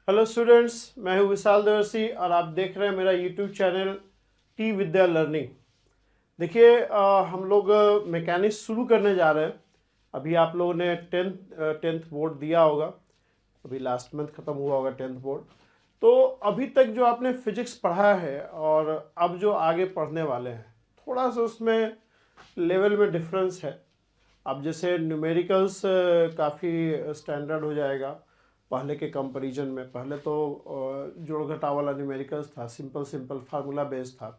Hello students, मैं हूं विशाल देवर्सी और आप देख रहे हैं मेरा यूट्यूब चैनल टी विद्या लर्निंग। देखिए, हम लोग मैकेनिक्स शुरू करने जा रहे हैं। अभी आप लोगों ने टेंथ बोर्ड दिया होगा, अभी लास्ट मंथ ख़त्म हुआ होगा टेंथ बोर्ड। तो अभी तक जो आपने फिजिक्स पढ़ा है और अब जो आगे पढ़ने वाले हैं, थोड़ा सा उसमें लेवल में डिफरेंस है। अब जैसे न्यूमेरिकल्स काफ़ी स्टैंडर्ड हो जाएगा पहले के कंपैरिजन में। पहले तो जोड़ घटाव वाला न्यूमेरिकल्स था, सिंपल सिंपल फार्मूला बेस्ड था,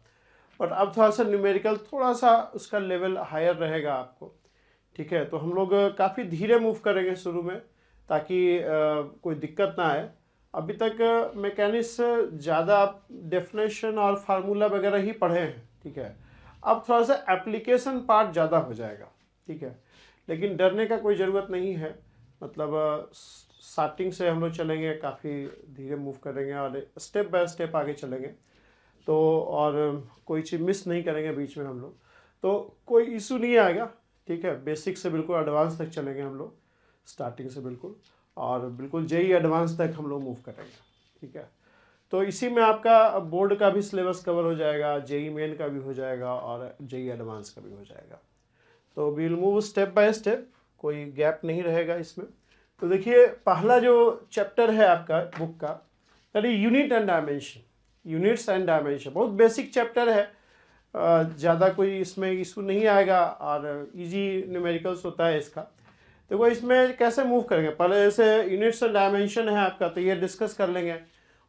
बट अब थोड़ा सा न्यूमेरिकल थोड़ा सा उसका लेवल हायर रहेगा आपको। ठीक है, तो हम लोग काफ़ी धीरे मूव करेंगे शुरू में, ताकि कोई दिक्कत ना आए। अभी तक मैकेनिक्स ज़्यादा डेफिनेशन और फार्मूला वगैरह ही पढ़े हैं। ठीक है, अब थोड़ा सा एप्लीकेशन पार्ट ज़्यादा हो जाएगा। ठीक है, लेकिन डरने का कोई ज़रूरत नहीं है। मतलब स्टार्टिंग से हम लोग चलेंगे, काफ़ी धीरे मूव करेंगे और स्टेप बाय स्टेप आगे चलेंगे। तो और कोई चीज़ मिस नहीं करेंगे बीच में हम लोग, तो कोई इशू नहीं आएगा। ठीक है, बेसिक से बिल्कुल एडवांस तक चलेंगे हम लोग, स्टार्टिंग से बिल्कुल, और बिल्कुल जेई एडवांस तक हम लोग मूव करेंगे। ठीक है, तो इसी में आपका बोर्ड का भी सिलेबस कवर हो जाएगा, जेई मेन का भी हो जाएगा और जेई एडवांस का भी हो जाएगा। तो we will move step by step, कोई गैप नहीं रहेगा इसमें। तो देखिए, पहला जो चैप्टर है आपका बुक का, that is unit and dimension. Units and dimension बहुत बेसिक चैप्टर है, ज़्यादा कोई इसमें इशू नहीं आएगा और इजी न्यूमेरिकल्स होता है इसका। तो वो इसमें कैसे मूव करेंगे, पहले जैसे यूनिट्स एंड डायमेंशन है आपका, तो ये डिस्कस कर लेंगे।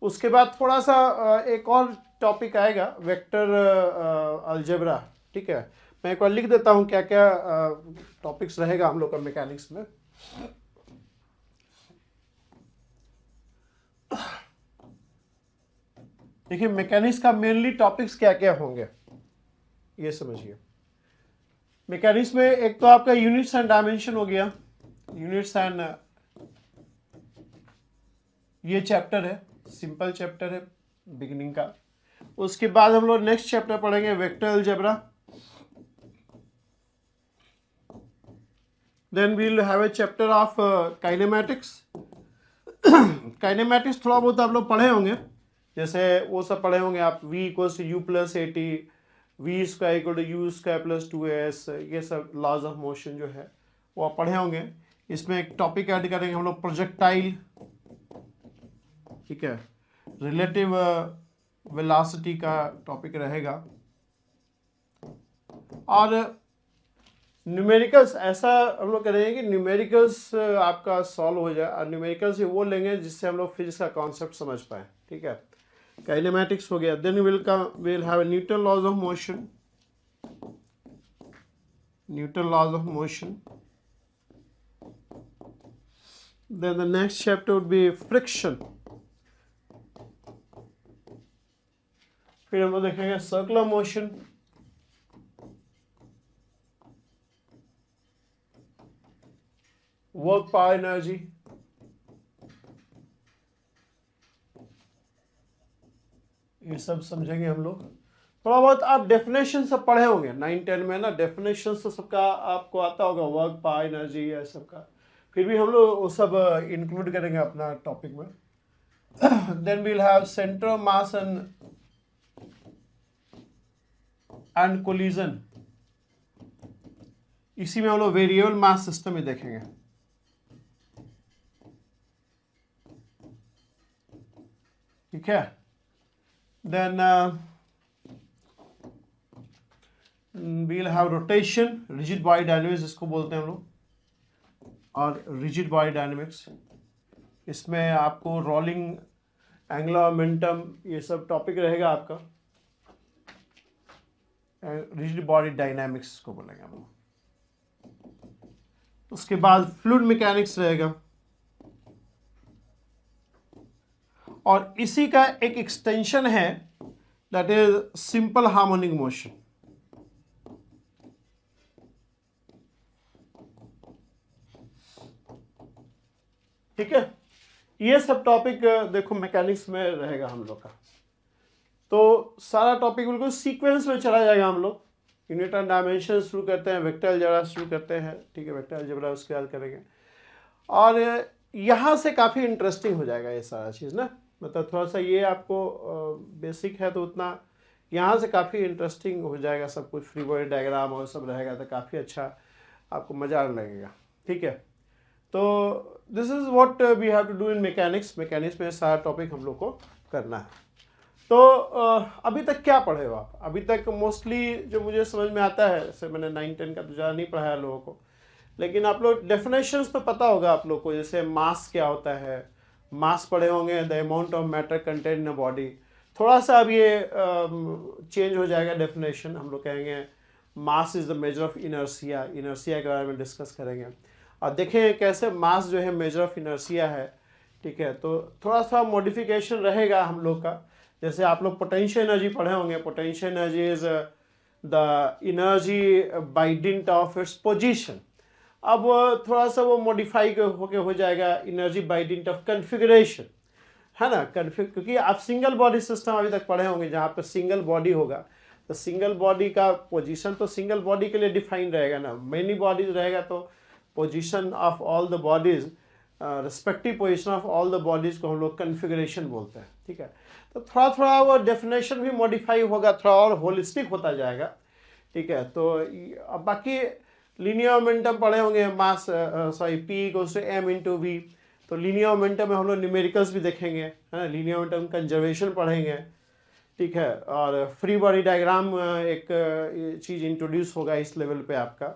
उसके बाद थोड़ा सा एक और टॉपिक आएगा, वेक्टर अलजेब्रा। ठीक है, मैं एक बार लिख देता हूँ क्या क्या टॉपिक्स रहेगा हम लोग का मैकेनिक्स में। देखिए, मैकेनिक्स का मेनली टॉपिक्स क्या क्या होंगे ये समझिए। मैकेनिक्स में एक तो आपका यूनिट्स एंड डायमेंशन हो गया, यूनिट्स एंड ये चैप्टर है, सिंपल चैप्टर है बिगिनिंग का। उसके बाद हम लोग नेक्स्ट चैप्टर पढ़ेंगे vector algebra. Then we will have a chapter of kinematics. Kinematics थोड़ा बहुत आप लोग पढ़े होंगे, जैसे वो सब पढ़े होंगे आप, v equals to u plus a t, v square equal to u square plus 2s, ये सब लॉज ऑफ मोशन जो है वो आप पढ़े होंगे। इसमें एक टॉपिक ऐड करेंगे हम लोग, प्रोजेक्टाइल। ठीक है, रिलेटिव वेलोसिटी का टॉपिक रहेगा। और न्यूमेरिकल्स ऐसा हम लोग करेंगे कि न्यूमेरिकल्स आपका सॉल्व हो जाए, और न्यूमेरिकल्स वो लेंगे जिससे हम लोग फिजिक्स का कॉन्सेप्ट समझ पाए। ठीक है, काइनेमैटिक्स हो गया। Then will have Newton laws of motion, Newton laws of motion. Then the next chapter would be friction. फिर हम लोग देखेंगे circular motion, work power energy, ये सब समझेंगे हम लोग। थोड़ा बहुत आप डेफिनेशन सब पढ़े होंगे 9-10 में ना, डेफिनेशन तो सबका आपको आता होगा, वर्क पावर एनर्जी ये सबका। फिर भी हम लोग वो सब इंक्लूड करेंगे अपना टॉपिक में। Then we'll have centre of mass and collision. इसी में हम लोग वेरिएबल मास सिस्टम ही देखेंगे। ठीक है, then we'll have rotation, rigid body dynamics इसको बोलते हैं हम लोग, और रिजिड बॉडी डायनेमिक्स। इसमें आपको रोलिंग, एंगुलर मोमेंटम, ये सब टॉपिक रहेगा आपका। रिजिड बॉडी डायनामिक्स को बोलेंगे हम लोग। उसके बाद फ्लूइड मैकेनिक्स रहेगा, और इसी का एक एक्सटेंशन है, that is simple harmonic motion. ठीक है, ये सब टॉपिक देखो मैकेनिक्स में रहेगा हम लोग का। तो सारा टॉपिक बिल्कुल सीक्वेंस में चला जाएगा हम लोग। यूनिट एंड डायमेंशन शुरू करते हैं, वेक्टर अलजेब्रा शुरू करते हैं। ठीक है, वेक्टर अलजेब्रा उसके बाद करेंगे। और यहाँ से काफ़ी इंटरेस्टिंग हो जाएगा ये सारा चीज़ ना, मतलब थोड़ा सा ये आपको बेसिक है तो उतना यहाँ से काफ़ी इंटरेस्टिंग हो जाएगा सब कुछ, फ्री बॉडी डायग्राम और सब रहेगा तो काफ़ी अच्छा आपको मज़ा आने लगेगा। ठीक है, तो this is what we have to do in mechanics. Mechanics में सारा टॉपिक हम लोग को करना है। तो अभी तक क्या पढ़े हो आप? अभी तक मोस्टली जो मुझे समझ में आता है, जैसे मैंने 9-10 का तो ज़्यादा नहीं पढ़ाया लोगों को, लेकिन आप लोग डेफिनेशंस तो पता होगा आप लोग को, जैसे मास क्या होता है, मास पढ़े होंगे, the amount of matter content in a body. थोड़ा सा अब ये चेंज हो जाएगा डेफिनेशन, हम लोग कहेंगे mass is the measure of inertia. Inertia के बारे में डिस्कस करेंगे और देखें कैसे मास जो है मेजर ऑफ इनर्सिया है। ठीक है, तो थोड़ा सा मॉडिफिकेशन रहेगा हम लोग का। जैसे आप लोग पोटेंशियल एनर्जी पढ़े होंगे, potential energy is the energy by didn't of its position. अब थोड़ा सा वो मॉडिफाई होके हो जाएगा energy by didn't of configuration, है ना। क्योंकि आप सिंगल बॉडी सिस्टम अभी तक पढ़े होंगे, जहाँ पे सिंगल बॉडी होगा तो सिंगल बॉडी का पोजीशन तो सिंगल बॉडी के लिए डिफाइन रहेगा ना। मेनी बॉडीज रहेगा तो position of all the bodies, respective position of all the bodies को हम लोग कन्फिगरेशन बोलते हैं। ठीक है, तो थोड़ा थोड़ा वो डेफिनेशन भी मॉडिफाई होगा, थोड़ा और होलिस्टिक होता जाएगा। ठीक है, तो अब बाकी लीनियर मोमेंटम पढ़े होंगे, mass sorry p equals to m into v. तो लीनियर मोमेंटम में हम लोग न्यूमेरिकल्स भी देखेंगे, है ना। लीनियर मोमेंटम कंजर्वेशन पढ़ेंगे। ठीक है, और फ्री बॉडी डायग्राम एक चीज़ इंट्रोड्यूस होगा इस लेवल पे आपका,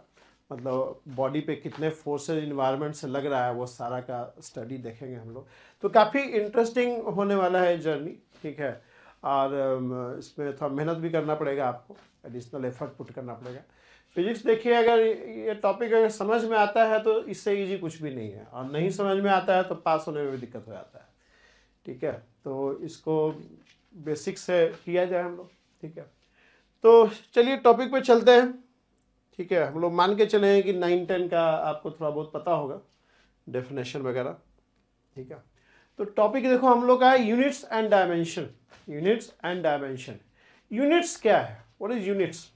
मतलब बॉडी पे कितने फोर्सेज इन्वायरमेंट से लग रहा है वो सारा का स्टडी देखेंगे हम लोग। तो काफ़ी इंटरेस्टिंग होने वाला है जर्नी। ठीक है, और इसमें थोड़ा मेहनत भी करना पड़ेगा आपको, एडिशनल एफर्ट पुट करना पड़ेगा। फिजिक्स देखिए, अगर ये टॉपिक अगर समझ में आता है तो इससे इजी कुछ भी नहीं है, और नहीं समझ में आता है तो पास होने में भी दिक्कत हो जाता है। ठीक है, तो इसको बेसिक से किया जाए हम लोग। ठीक है, तो चलिए टॉपिक पे चलते हैं। ठीक है, हम लोग मान के चले हैं कि 9-10 का आपको थोड़ा बहुत पता होगा, डेफिनेशन वगैरह। ठीक है, तो टॉपिक देखो हम लोग का है units and dimension. Units and dimension, units क्या है, व्हाट इज यूनिट्स।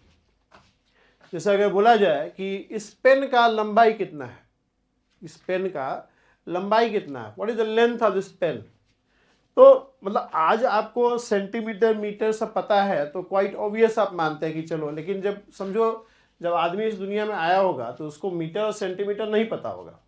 जैसे अगर बोला जाए कि इस पेन का लंबाई कितना है, इस पेन का लंबाई कितना है, what is the length of this pen. तो मतलब आज आपको सेंटीमीटर मीटर सब पता है तो क्वाइट ऑब्वियस आप मानते हैं कि चलो, लेकिन जब समझो जब आदमी इस दुनिया में आया होगा तो उसको मीटर और सेंटीमीटर नहीं पता होगा,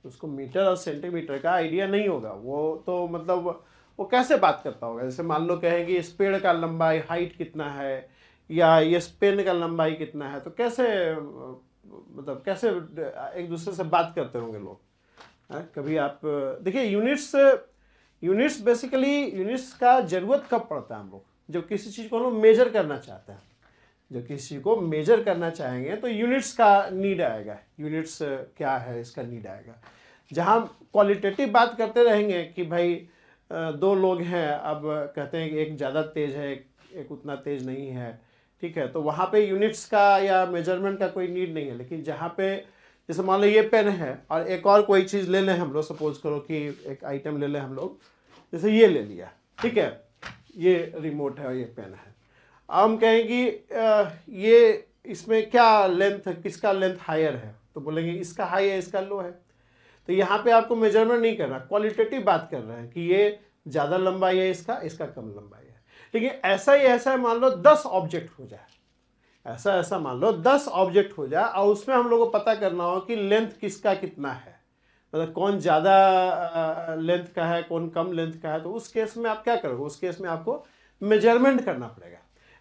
उसको मीटर और सेंटीमीटर का आइडिया नहीं होगा। वो तो मतलब वो कैसे बात करता होगा। जैसे मान लो कहें कि इस पेड़ का लंबाई हाइट कितना है, या ये पेन का लंबाई कितना है, तो कैसे मतलब कैसे एक दूसरे से बात करते होंगे लोग। कभी आप देखिए यूनिट्स बेसिकली यूनिट्स का ज़रूरत कब पड़ता है हम लोग, जब किसी चीज़ को हम लोग मेजर करना चाहते हैं। जब किसी को मेजर करना चाहेंगे तो यूनिट्स का नीड आएगा। यूनिट्स क्या है, इसका नीड आएगा। जहाँ क्वालिटेटिव बात करते रहेंगे कि भाई दो लोग हैं, अब कहते हैं कि एक ज़्यादा तेज़ है एक उतना तेज़ नहीं है। ठीक है, तो वहाँ पे यूनिट्स का या मेजरमेंट का कोई नीड नहीं है। लेकिन जहाँ पे जैसे मान लो ये पेन है और एक और कोई चीज़ ले लें हम लोग, सपोज करो कि एक आइटम ले लें हम लोग, जैसे ये ले लिया। ठीक है, ये रिमोट है और ये पेन है। अब हम कहें कि ये इसमें क्या लेंथ है, किसका लेंथ हायर है, तो बोलेंगे इसका हाई है इसका लो है। तो यहाँ पे आपको मेजरमेंट नहीं करना, क्वालिटेटिव बात कर रहे हैं कि ये ज़्यादा लंबाई है इसका कम लंबाई है। लेकिन ऐसा ही ऐसा मान लो 10 ऑब्जेक्ट हो जाए, ऐसा मान लो 10 ऑब्जेक्ट हो जाए और उसमें हम लोग को पता करना हो कि लेंथ किसका कितना है, मतलब कौन ज़्यादा लेंथ का है कौन कम लेंथ का है। तो उस केस में आप क्या करोगे, उस केस में आपको मेजरमेंट करना पड़ेगा।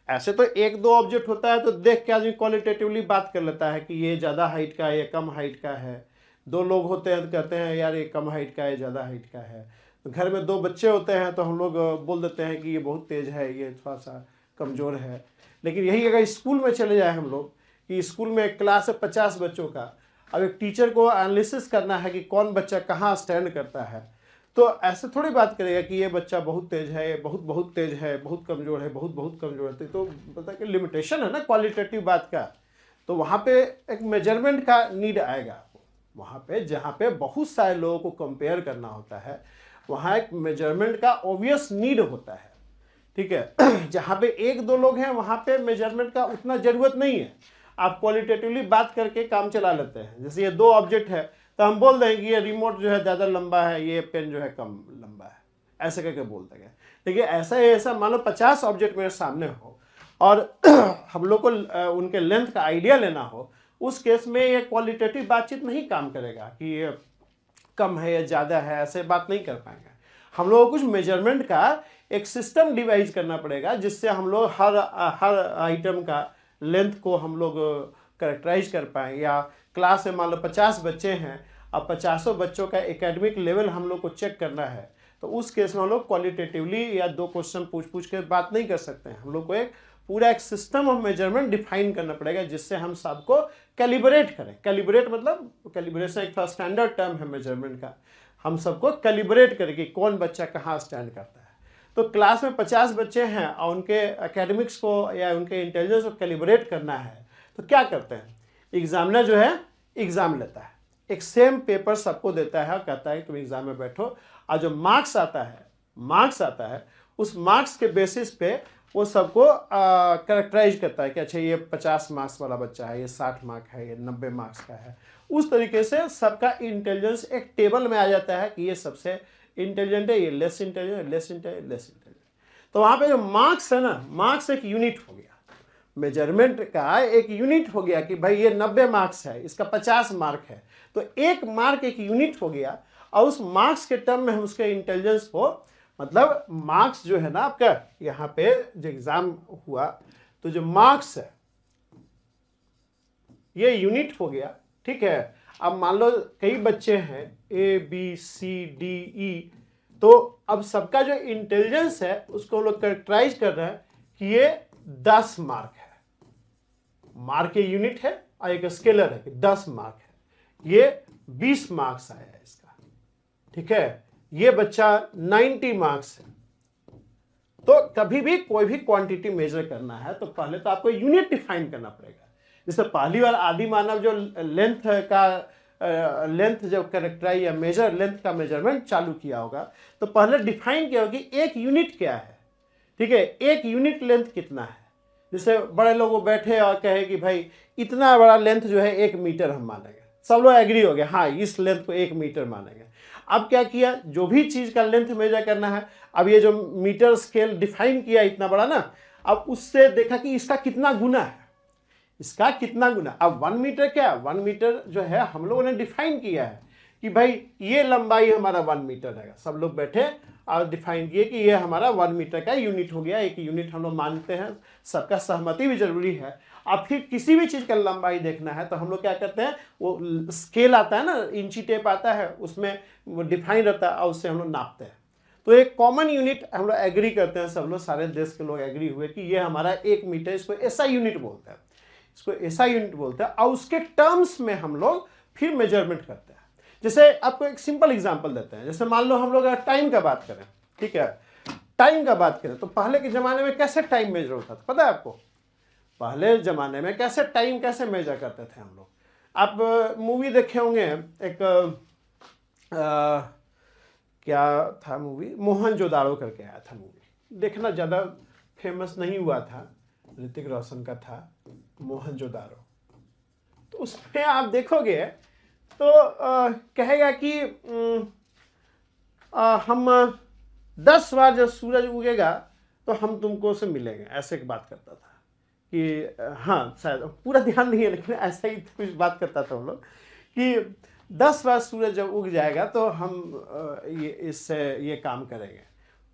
ऐसे तो एक दो ऑब्जेक्ट होता है तो देख के आदमी क्वालिटेटिवली बात कर लेता है कि ये ज़्यादा हाइट का है ये कम हाइट का है। दो लोग होते हैं तो कहते हैं यार ये कम हाइट का है ज़्यादा हाइट का है। तो घर में दो बच्चे होते हैं तो हम लोग बोल देते हैं कि ये बहुत तेज़ है ये थोड़ा सा कमज़ोर है। लेकिन यही अगर स्कूल में चले जाए हम लोग कि स्कूल में एक क्लास है 50 बच्चों का, अब एक टीचर को एनालिसिस करना है कि कौन बच्चा कहाँ स्टैंड करता है, तो ऐसे थोड़ी बात करेगा कि ये बच्चा बहुत तेज है बहुत तेज है बहुत कमज़ोर है बहुत कमज़ोर है। तो पता कि लिमिटेशन है ना क्वालिटेटिव बात का। तो वहाँ पे एक मेजरमेंट का नीड आएगा आपको। वहाँ पे जहाँ पे बहुत सारे लोगों को कंपेयर करना होता है वहाँ एक मेजरमेंट का ऑब्वियस नीड होता है। ठीक है, जहाँ पे एक दो लोग हैं वहाँ पे मेजरमेंट का उतना ज़रूरत नहीं है, आप क्वालिटेटिवली बात करके काम चला लेते हैं। जैसे ये दो ऑब्जेक्ट है तो हम बोल दें कि ये रिमोट जो है ज़्यादा लंबा है, ये पेन जो है कम लंबा है, ऐसे करके बोल देंगे। देखिए ऐसा मान लो 50 ऑब्जेक्ट मेरे सामने हो और हम लोग को उनके लेंथ का आइडिया लेना हो, उस केस में ये क्वालिटेटिव बातचीत नहीं काम करेगा कि ये कम है या ज़्यादा है, ऐसे बात नहीं कर पाएंगे। हम लोगों को कुछ मेजरमेंट का एक सिस्टम डिवाइस करना पड़ेगा जिससे हम लोग हर आइटम का लेंथ को हम लोग करेक्टराइज कर पाएँ। या क्लास में मान लो 50 बच्चे हैं, अब 50 बच्चों का एकेडमिक लेवल हम लोग को चेक करना है, तो उस केस में हम लोग क्वालिटेटिवली या 2 क्वेश्चन पूछ के बात नहीं कर सकते हैं। हम लोग को एक सिस्टम ऑफ मेजरमेंट डिफाइन करना पड़ेगा जिससे हम सबको कैलिब्रेट करें। कैलिब्रेट मतलब कैलिब्रेशन एक था स्टैंडर्ड टर्म है मेजरमेंट का, हम सबको कैलिब्रेट करें कि कौन बच्चा कहाँ स्टैंड करता है। तो क्लास में 50 बच्चे हैं और उनके एकेडमिक्स को या उनके इंटेलिजेंस को कैलिब्रेट करना है, तो क्या करते हैं, एग्जामिनर जो है एग्ज़ाम लेता है, एक सेम पेपर सबको देता है और कहता है तुम एग्ज़ाम में बैठो, और जो मार्क्स आता है उस मार्क्स के बेसिस पे वो सबको करेक्टराइज करता है कि अच्छा ये 50 मार्क्स वाला बच्चा है, ये 60 मार्क है, ये 90 मार्क्स का है। उस तरीके से सबका इंटेलिजेंस एक टेबल में आ जाता है कि ये सबसे इंटेलिजेंट है, ये लेस इंटेलिजेंट। तो वहाँ पे जो मार्क्स है ना, मार्क्स एक यूनिट हो गया, मेजरमेंट का एक यूनिट हो गया कि भाई ये 90 मार्क्स है, इसका 50 मार्क है, तो एक मार्क एक यूनिट हो गया। और उस मार्क्स के टर्म में हम उसके इंटेलिजेंस को, मतलब मार्क्स जो है ना आपका, यहाँ पे जो एग्जाम हुआ तो जो मार्क्स है ये यूनिट हो गया, ठीक है। अब मान लो कई बच्चे हैं ABCDE, तो अब सबका जो इंटेलिजेंस है उसको लोग कैरेक्टराइज कर रहे हैं कि ये 10 मार्क है, मार्क ये यूनिट है और एक स्केलर है कि 10 मार्क है, ये 20 मार्क्स आया है इसका, ठीक है, ये बच्चा 90 मार्क्स है। तो कभी भी कोई भी क्वांटिटी मेजर करना है तो पहले तो आपको यूनिट डिफाइन करना पड़ेगा। जैसे पहली बार आदि मानव जो लेंथ जब कैरेक्टराइज या मेजर लेंथ का मेजरमेंट चालू किया होगा तो पहले डिफाइन किया होगा कि एक यूनिट क्या है, ठीक है, एक यूनिट लेंथ कितना है। जैसे बड़े लोग बैठे और कहे कि भाई इतना बड़ा लेंथ जो है 1 मीटर हम मानेंगे, सब लोग एग्री हो गए, हाँ इस लेंथ को 1 मीटर मानेंगे। अब क्या किया, जो भी चीज़ का लेंथ मेजर करना है, अब ये जो मीटर स्केल डिफाइन किया इतना बड़ा ना, अब उससे देखा कि इसका कितना गुना है, इसका कितना गुना। अब 1 मीटर क्या, 1 मीटर जो है हम लोगों ने डिफाइन किया है कि भाई ये लंबाई हमारा 1 मीटर है। सब लोग बैठे और डिफाइन किए कि ये हमारा 1 मीटर का यूनिट हो गया, एक यूनिट हम लोग मानते हैं, सबका सहमति भी जरूरी है। अब फिर किसी भी चीज़ का लंबाई देखना है तो हम लोग क्या करते हैं, वो स्केल आता है ना, इंची टेप आता है, उसमें वो डिफाइन रहता है और उससे हम लोग नापते हैं। तो एक कॉमन यूनिट हम लोग एग्री करते हैं, सब लोग, सारे देश के लोग एग्री हुए कि ये हमारा 1 मीटर, इसको ऐसा यूनिट बोलते हैं, इसको ऐसा यूनिट बोलते हैं, और उसके टर्म्स में हम लोग फिर मेजरमेंट करते हैं। जैसे आपको एक सिंपल एग्जांपल देते हैं, जैसे मान लो हम लोग टाइम का बात करें, ठीक है, टाइम का बात करें तो पहले के ज़माने में कैसे टाइम मेजर होता था, पता है आपको? पहले ज़माने में कैसे टाइम कैसे मेजर करते थे हम लोग? आप मूवी देखे होंगे, एक क्या था मूवी, मोहनजोदाड़ो करके आया था मूवी, देखना ज़्यादा फेमस नहीं हुआ था, ऋतिक रोशन का था मोहनजोदाड़ो। तो उसमें आप देखोगे तो कहेगा कि हम 10 बार जब सूरज उगेगा तो हम तुमको से मिलेंगे, ऐसे की बात करता था कि हाँ, शायद पूरा ध्यान नहीं है लेकिन ऐसा ही कुछ बात करता था हम लोग कि 10 बार सूरज जब उग जाएगा तो हम इससे ये काम करेंगे,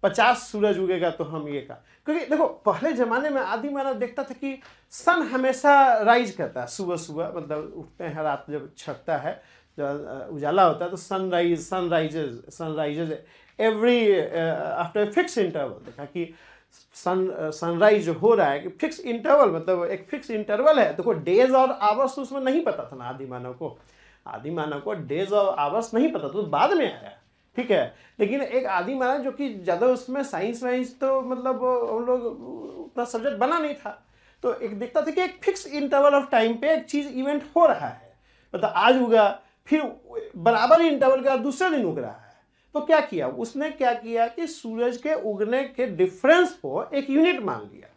50 सूरज उगेगा तो हम ये काम। क्योंकि देखो पहले ज़माने में आदि मानव देखता था कि सन हमेशा राइज करता है सुबह सुबह, मतलब उठते हैं, रात जब छटता है, जब उजाला होता है तो sunrises every after fix interval. देखा कि सनराइज हो रहा है कि फिक्स इंटरवल, मतलब एक फिक्स इंटरवल है। देखो डेज और आवर्स तो उसमें नहीं पता था ना आदि मानव को डेज और आवर्स नहीं पता, तो बाद में आया, ठीक है। लेकिन एक आदि मानव जो कि ज़्यादा उसमें साइंस वाइंस तो मतलब हम लोग उतना सब्जेक्ट बना नहीं था, तो एक देखता था कि एक फिक्स इंटरवल ऑफ टाइम पे एक चीज़ इवेंट हो रहा है, मतलब आज उगा, फिर बराबर इंटरवल के बाद दूसरे दिन उग रहा है। तो क्या किया उसने, क्या किया कि सूरज के उगने के डिफरेंस को एक यूनिट मान लिया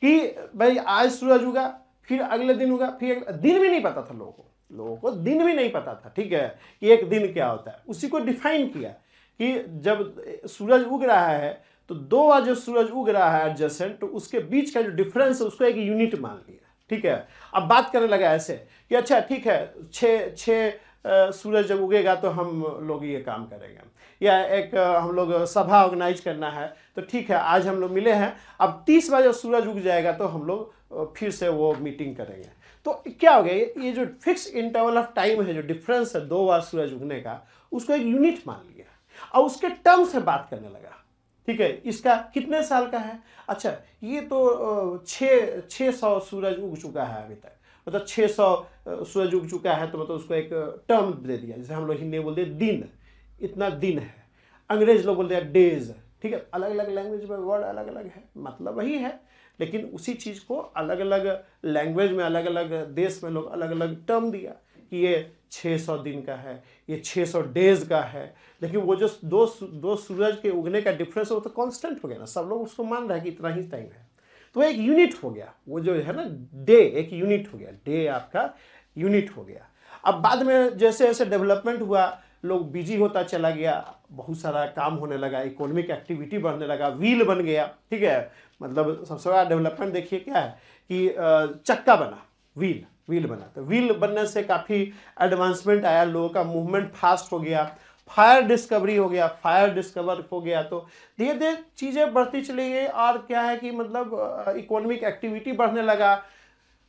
कि भाई आज सूरज उगा, फिर अगले दिन उगा, फिर दिन भी नहीं पता था लोगों को, लोगों को दिन भी नहीं पता था, ठीक है, कि एक दिन क्या होता है। उसी को डिफाइन किया कि जब सूरज उग रहा है तो 2 बार जो सूरज उग रहा है एडजेसेंट, तो उसके बीच का जो डिफरेंस है उसको एक यूनिट मान लिया, ठीक है। अब बात करने लगा ऐसे कि अच्छा ठीक है, छः सूरज जब उगेगा तो हम लोग ये काम करेंगे, या एक हम लोग सभा ऑर्गेनाइज करना है, तो ठीक है आज हम लोग मिले हैं, अब 30 बार जब सूरज उग जाएगा तो हम लोग फिर से वो मीटिंग करेंगे। तो क्या हो गया, ये जो फिक्स इंटरवल ऑफ टाइम है, जो डिफरेंस है 2 बार सूरज उगने का, उसको एक यूनिट मान लिया और उसके टर्म से बात करने लगा, ठीक है। इसका कितने साल का है, अच्छा ये तो 600 सूरज उग चुका है अभी तक, मतलब 600 सूरज उग चुका है, तो मतलब उसको एक टर्म दे दिया। जैसे हम लोग हिंदी में बोलते हैं दिन, इतना दिन है, अंग्रेज लोग बोलते हैं डेज, ठीक है। अलग अलग लैंग्वेज में वर्ड अलग अलग है, मतलब वही है, लेकिन उसी चीज़ को अलग अलग लैंग्वेज में, अलग अलग देश में लोग अलग अलग टर्म दिया कि ये 600 दिन का है, ये 600 डेज का है। लेकिन वो जो दो सूरज के उगने का डिफरेंस है वो तो कांस्टेंट हो गया ना, सब लोग उसको मान रहे हैं कि इतना ही टाइम है, तो एक यूनिट हो गया। वो जो है ना डे, एक यूनिट हो गया, डे आपका यूनिट हो गया। अब बाद में जैसे जैसे डेवलपमेंट हुआ, लोग बिजी होता चला गया, बहुत सारा काम होने लगा, इकोनॉमिक एक्टिविटी बढ़ने लगा, व्हील बन गया, ठीक है। मतलब सबसे बड़ा डेवलपमेंट देखिए क्या है कि चक्का बना, व्हील बना, तो व्हील बनने से काफ़ी एडवांसमेंट आया, लोगों का मूवमेंट फास्ट हो गया, फायर डिस्कवरी हो गया, फायर डिस्कवर हो गया, तो धीरे धीरे चीज़ें बढ़ती चली गई। और क्या है कि मतलब इकोनॉमिक एक्टिविटी बढ़ने लगा,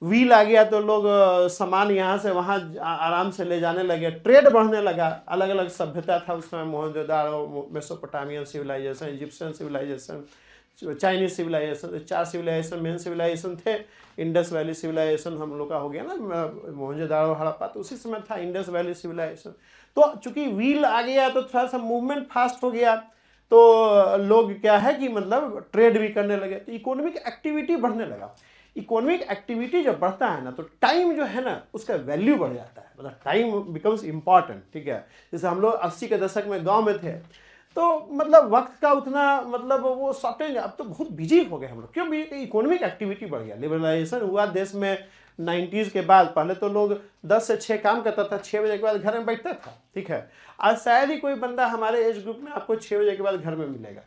व्हील आ गया तो लोग सामान यहाँ से वहाँ आराम से ले जाने लगे, ट्रेड बढ़ने लगा, अलग अलग सभ्यता था उसमें, Mohenjodaro, Mesopotamian civilization, Egyptian civilization, Chinese civilization, 4 civilization main civilization थे। इंडस वैली सिविलाइजेशन हम लोग का हो गया ना, मोहनजोदाड़ो हड़प्पा, तो उसी समय था इंडस वैली सिविलाइजेशन। तो चूंकि व्हील आ गया तो थोड़ा सा मूवमेंट फास्ट हो गया, तो लोग क्या है कि मतलब ट्रेड भी करने लगे, तो इकोनॉमिक एक्टिविटी बढ़ने लगा। इकोनॉमिक एक्टिविटी जब बढ़ता है ना, तो टाइम जो है ना उसका वैल्यू बढ़ जाता है, मतलब टाइम बिकम्स इंपॉर्टेंट, ठीक है। जैसे हम लोग 80 के दशक में गांव में थे, तो मतलब वक्त का उतना मतलब वो शॉर्टेज, अब तो बहुत बिजी हो गए हम लोग, क्यों भी इकोनॉमिक एक्टिविटी बढ़ गया, लिबरलाइजेशन हुआ देश में 90s के बाद। पहले तो लोग 10 से 6 काम करता था, 6 बजे के बाद घर में बैठता था, ठीक है। आज शायद ही कोई बंदा हमारे एज ग्रुप में आपको 6 बजे के बाद घर में मिलेगा,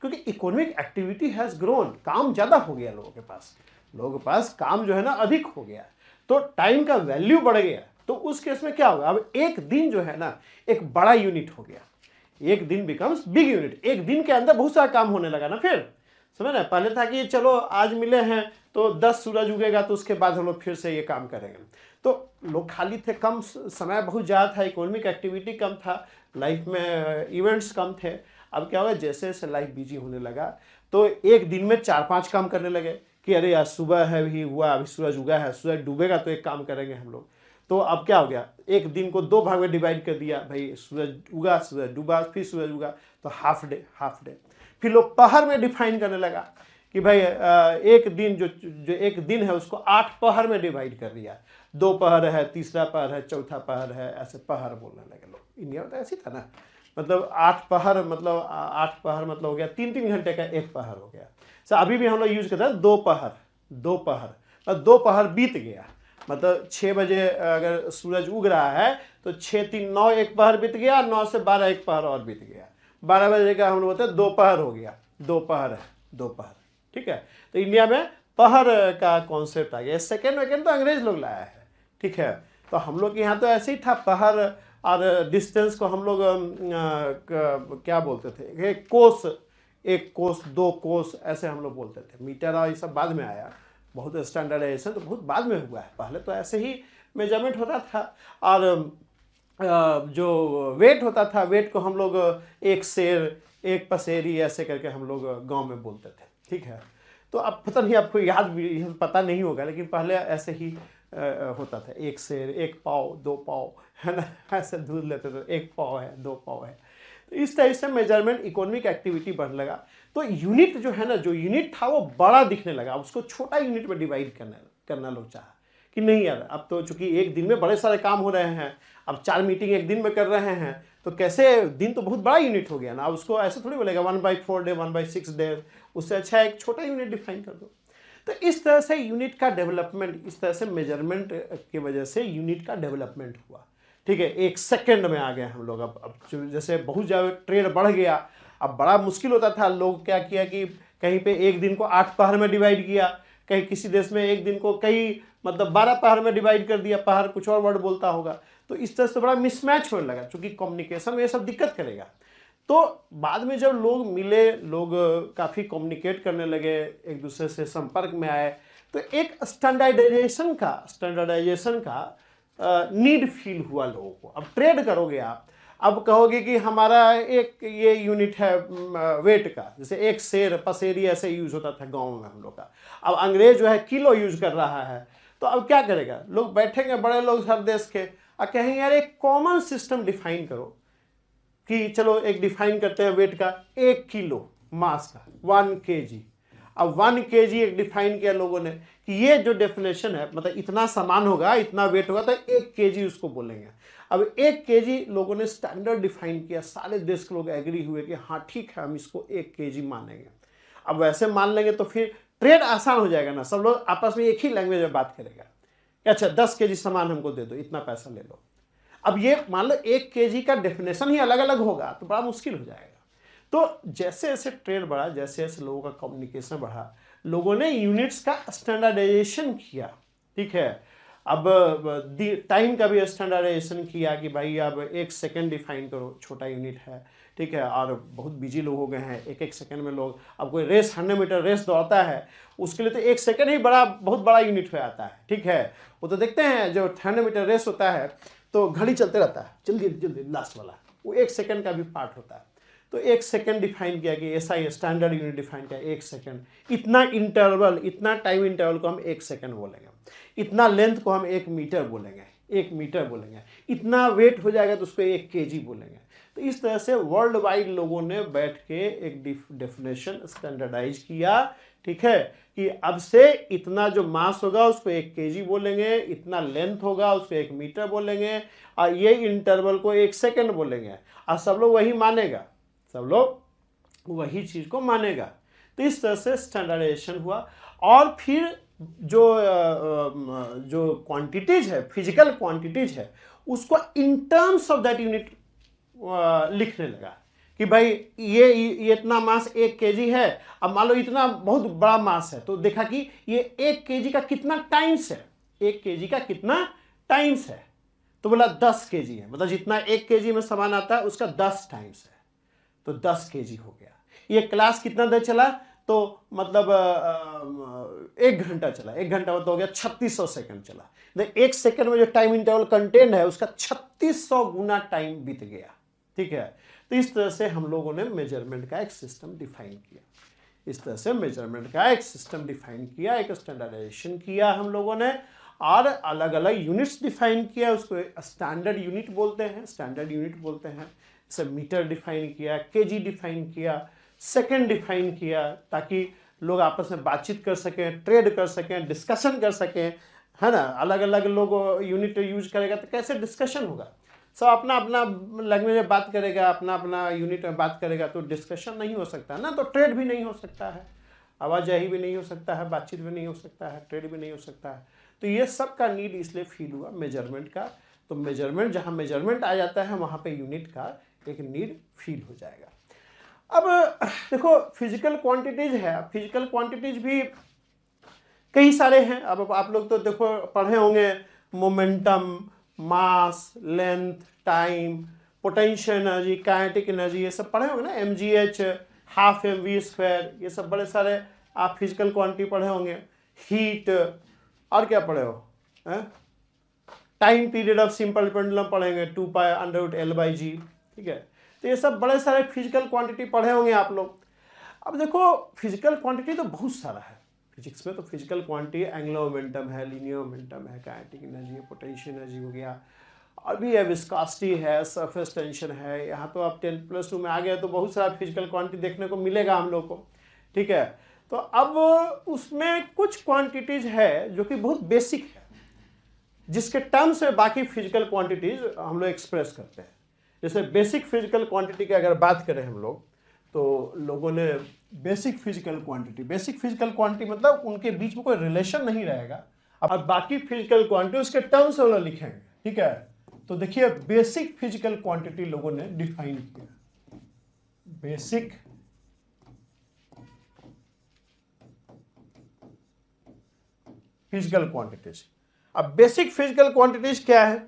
क्योंकि इकोनॉमिक एक्टिविटी हैज़ ग्रोन, काम ज़्यादा हो गया लोगों के पास काम जो है ना अधिक हो गया, तो टाइम का वैल्यू बढ़ गया। तो उस केस में क्या होगा, अब एक दिन जो है ना एक बड़ा यूनिट हो गया, एक दिन बिकम्स बिग यूनिट, एक दिन के अंदर बहुत सारा काम होने लगा ना। फिर समझ ना, पहले था कि चलो आज मिले हैं तो 10 सूरज उगेगा तो उसके बाद हम लोग फिर से ये काम करेंगे, तो लोग खाली थे, कम समय बहुत ज़्यादा था, इकोनॉमिक एक्टिविटी कम था, लाइफ में इवेंट्स कम थे। अब क्या होगा, जैसे जैसे लाइफ बिजी होने लगा तो एक दिन में 4-5 काम करने लगे कि अरे यार सुबह है भी हुआ, अभी सूरज उगा है, सूरज डूबेगा तो एक काम करेंगे हम लोग। तो अब क्या हो गया, एक दिन को 2 भाग में डिवाइड कर दिया, भाई सूरज उगा, सूरज डूबा, फिर सूरज उगा, तो हाफ डे। फिर लोग पहर में डिफाइन करने लगा कि भाई एक दिन जो एक दिन है उसको 8 पहर में डिवाइड कर दिया, 2 पहर है, तीसरा पहर है, चौथा पहर है, ऐसे पहर बोलने लगे लोग। इंडिया में तो ऐसी था ना, मतलब 8 पहर मतलब हो गया 3-3 घंटे का एक पहर हो गया। सो अभी भी हम लोग यूज करते हैं 2 पहर, मतलब 2 पहर बीत गया, मतलब 6 बजे अगर सूरज उग रहा है तो 6-3 9 एक पहर बीत गया, 9 से 12 एक पहर और बीत गया, 12 बजे का हम लोग बोलते हैं 2 पहर हो गया, 2 पहर है, 2 पहर, ठीक है। तो इंडिया में पहर का कॉन्सेप्ट आ गया, सेकेंड तो अंग्रेज लोग लाया है, ठीक है। तो हम लोग के यहाँ तो ऐसे ही था, पहर और डिस्टेंस को हम लोग क्या बोलते थे, एक कोस 2 कोस ऐसे हम लोग बोलते थे। मीटर और ये सब बाद में आया, बहुत स्टैंडर्डाइजेशन तो बहुत बाद में हुआ है, पहले तो ऐसे ही मेजरमेंट होता था। और जो वेट होता था, वेट को हम लोग एक सेर, एक पसेरी ऐसे करके हम लोग गांव में बोलते थे, ठीक है। तो अब पता नहीं आपको याद भी पता नहीं होगा, लेकिन पहले ऐसे ही होता था, एक सेर, 1 पाव, 2 पाव, है ना, ऐसे दूध लेते थे, 1 पाव है, 2 पाव है। तो इस तरह से मेजरमेंट, इकोनॉमिक एक्टिविटी बढ़ने लगा, तो यूनिट जो है ना, जो यूनिट था वो बड़ा दिखने लगा, उसको छोटा यूनिट में डिवाइड करना लोग चाहा कि नहीं यार, अब तो चूंकि एक दिन में बड़े सारे काम हो रहे हैं, अब 4 मीटिंग एक दिन में कर रहे हैं, तो कैसे दिन तो बहुत बड़ा यूनिट हो गया ना, अब उसको ऐसे थोड़ी बोलेगा 1/4 डे, 1/6 डे, उससे अच्छा एक छोटा यूनिट डिफाइन कर दो। तो इस तरह से यूनिट का डेवलपमेंट, इस तरह से मेजरमेंट की वजह से यूनिट का डेवलपमेंट हुआ। ठीक है, 1 सेकंड में आ गए हम लोग। अब जैसे बहुत ज़्यादा ट्रेड बढ़ गया, अब बड़ा मुश्किल होता था। लोग क्या किया कि कहीं पे एक दिन को 8 पहर में डिवाइड किया, कहीं किसी देश में एक दिन को कई मतलब 12 पहर में डिवाइड कर दिया। पहर कुछ और वर्ड बोलता होगा, तो इस तरह से बड़ा मिसमैच होने लगा, क्योंकि कम्युनिकेशन में ये सब दिक्कत करेगा। तो बाद में जब लोग मिले, लोग काफ़ी कम्युनिकेट करने लगे, एक दूसरे से संपर्क में आए, तो एक स्टैंडर्डाइजेशन का नीड फील हुआ लोगों को। अब ट्रेड करोगे आप, अब कहोगे कि हमारा एक ये यूनिट है वेट का, जैसे एक शेर पसेरी ऐसे यूज होता था गांव में हम लोग का। अब अंग्रेज जो है किलो यूज कर रहा है, तो अब क्या करेगा, लोग बैठेंगे बड़े लोग हर देश के और कहेंगे यार एक कॉमन सिस्टम डिफाइन करो कि चलो एक डिफाइन करते हैं वेट का, 1 किलो मास का 1 kg। अब 1 kg एक डिफाइन किया लोगों ने कि ये जो डेफिनेशन है, मतलब इतना सामान होगा, इतना वेट होगा, तो 1 kg उसको बोलेंगे। अब 1 kg लोगों ने स्टैंडर्ड डिफाइन किया, सारे देश के लोग एग्री हुए कि हाँ ठीक है, हम इसको 1 kg मानेंगे। अब वैसे मान लेंगे तो फिर ट्रेड आसान हो जाएगा ना, सब लोग आपस में एक ही लैंग्वेज में बात करेगा कि अच्छा 10 kg सामान हमको दे दो, इतना पैसा ले लो। अब ये मान लो 1 kg का डेफिनेशन ही अलग अलग होगा, तो बड़ा मुश्किल हो जाएगा। तो जैसे जैसे ट्रेड बढ़ा, जैसे जैसे लोगों का कम्युनिकेशन बढ़ा, लोगों ने यूनिट्स का स्टैंडर्डाइजेशन किया। ठीक है, अब टाइम का भी स्टैंडर्डाइजेशन किया कि भाई अब 1 सेकंड डिफाइन करो, छोटा यूनिट है। ठीक है, और बहुत बिजी लोग हो गए हैं, 1 सेकंड में लोग, अब कोई रेस 100 मीटर रेस दौड़ता है, उसके लिए तो 1 सेकंड ही बहुत बड़ा यूनिट हो जाता है। ठीक है, वो तो देखते हैं जो 100 मीटर रेस होता है तो घड़ी चलते रहता है, जल्दी जल्दी लास्ट वाला, वो 1 सेकंड का भी पार्ट होता है। तो 1 सेकंड डिफाइन किया कि ऐसा ही स्टैंडर्ड यूनिट डिफाइन किया, 1 सेकंड। इतना इंटरवल, इतना टाइम इंटरवल को हम 1 सेकंड बोलेंगे, इतना लेंथ को हम 1 मीटर बोलेंगे, 1 मीटर बोलेंगे, इतना वेट हो जाएगा तो उसको 1 kg बोलेंगे। तो इस तरह से वर्ल्ड वाइड लोगों ने बैठ के एक डेफिनेशन स्टैंडर्डाइज किया। ठीक है, कि अब से इतना जो मास होगा उसको 1 kg बोलेंगे, इतना लेंथ होगा उसको 1 मीटर बोलेंगे, और ये इंटरवल को 1 सेकंड बोलेंगे, और सब लोग वही मानेगा, सब लोग वही चीज को मानेगा। तो इस तरह से स्टैंडर्डाइजेशन हुआ। और फिर जो क्वांटिटीज है, फिजिकल क्वांटिटीज है, उसको in terms of that unit लिखने लगा कि भाई ये इतना मास 1 kg है। अब मान लो इतना बहुत बड़ा मास है, तो देखा कि ये 1 kg का कितना टाइम्स है, 1 kg का कितना टाइम्स है, तो बोला 10 kg है, मतलब जितना 1 kg में सामान आता है उसका 10 टाइम्स है, तो 10 kg हो गया। ये क्लास कितना देर चला, तो मतलब 1 घंटा चला, 1 घंटा मतलब हो गया 3600 सेकंड चला। 1 सेकंड में जो टाइम इंटरवल कंटेंट है उसका 3600 गुना टाइम बीत गया। ठीक है, तो इस तरह से हम लोगों ने मेजरमेंट का एक सिस्टम डिफाइन किया, इस तरह से मेजरमेंट का एक सिस्टम डिफाइन किया, एक स्टैंडर्डाइजेशन किया हम लोगों ने, और अलग अलग यूनिट्स डिफाइन किया। उसको स्टैंडर्ड यूनिट बोलते हैं, स्टैंडर्ड यूनिट बोलते हैं। जैसे मीटर डिफाइन किया, केजी डिफाइन किया, सेकंड डिफाइन किया, ताकि लोग आपस में बातचीत कर सकें, ट्रेड कर सकें, डिस्कशन कर सकें, है ना। अलग अलग लोग यूनिट यूज करेगा तो कैसे डिस्कशन होगा, सब अपना अपना लैंग्वेज में बात करेगा, अपना अपना यूनिट में बात करेगा, तो डिस्कशन नहीं हो सकता ना, तो ट्रेड भी नहीं हो सकता है, आवाजाही भी नहीं हो सकता है, बातचीत भी नहीं हो सकता है, ट्रेड भी नहीं हो सकता है। तो ये सब का नीड इसलिए फील हुआ मेजरमेंट का। तो मेजरमेंट, जहाँ मेजरमेंट आ जाता है वहाँ पे यूनिट का एक नीड फील हो जाएगा। अब देखो फिजिकल क्वांटिटीज है, फिजिकल क्वांटिटीज भी कई सारे हैं। अब आप लोग तो देखो पढ़े होंगे, momentum, mass, length, time, potential energy, kinetic energy, ये सब पढ़े होंगे ना, mgh, हाफ mv², ये सब बड़े सारे आप फिजिकल क्वांटिटी पढ़े होंगे। हीट, और क्या पढ़े हो, time period of simple pendulum पढ़ेंगे, 2π√L/g। ठीक है, तो ये सब बड़े सारे फिजिकल क्वांटिटी पढ़े होंगे आप लोग। अब देखो फिजिकल क्वांटिटी तो बहुत सारा है फिजिक्स में। तो फिजिकल क्वांटिटी एंगुलर मोमेंटम है, लीनियर मोमेंटम है, काइनेटिक एनर्जी है, पोटेंशियल एनर्जी हो गया, और भी है विस्कोसिटी है, सरफेस टेंशन है। यहाँ तो आप 10+2 में आ गए तो बहुत सारा फिजिकल क्वांटिटी देखने को मिलेगा हम लोग को। ठीक है, तो अब उसमें कुछ क्वांटिटीज है जो कि बहुत बेसिक है, जिसके टर्म्स में बाकी फिजिकल क्वांटिटीज हम लोग एक्सप्रेस करते हैं। जैसे बेसिक फिजिकल क्वांटिटी की अगर बात करें हम लोग, तो लोगों ने बेसिक फिजिकल क्वांटिटी मतलब उनके बीच में कोई रिलेशन नहीं रहेगा। अब बाकी फिजिकल क्वांटिटी उसके टर्म्स वाला लिखेंगे, ठीक है। तो देखिए बेसिक फिजिकल क्वांटिटी लोगों ने डिफाइन किया, बेसिक फिजिकल क्वांटिटीज। अब बेसिक फिजिकल क्वांटिटीज क्या है?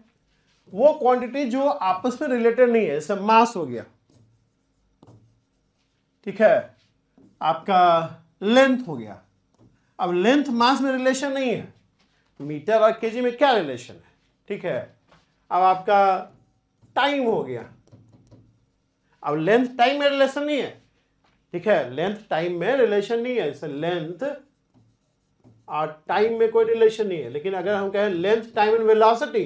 वो क्वांटिटी जो आपस में रिलेटेड नहीं है, जैसे मास हो गया, ठीक है, आपका लेंथ हो गया। अब लेंथ मास में रिलेशन नहीं है, मीटर और केजी में क्या रिलेशन है, ठीक है। अब आपका टाइम हो गया, अब लेंथ टाइम में रिलेशन नहीं है, ठीक है, लेंथ टाइम में रिलेशन नहीं है, जैसे लेंथ और टाइम में कोई रिलेशन नहीं है। लेकिन अगर हम कहें लेंथ टाइम एंड वेलोसिटी,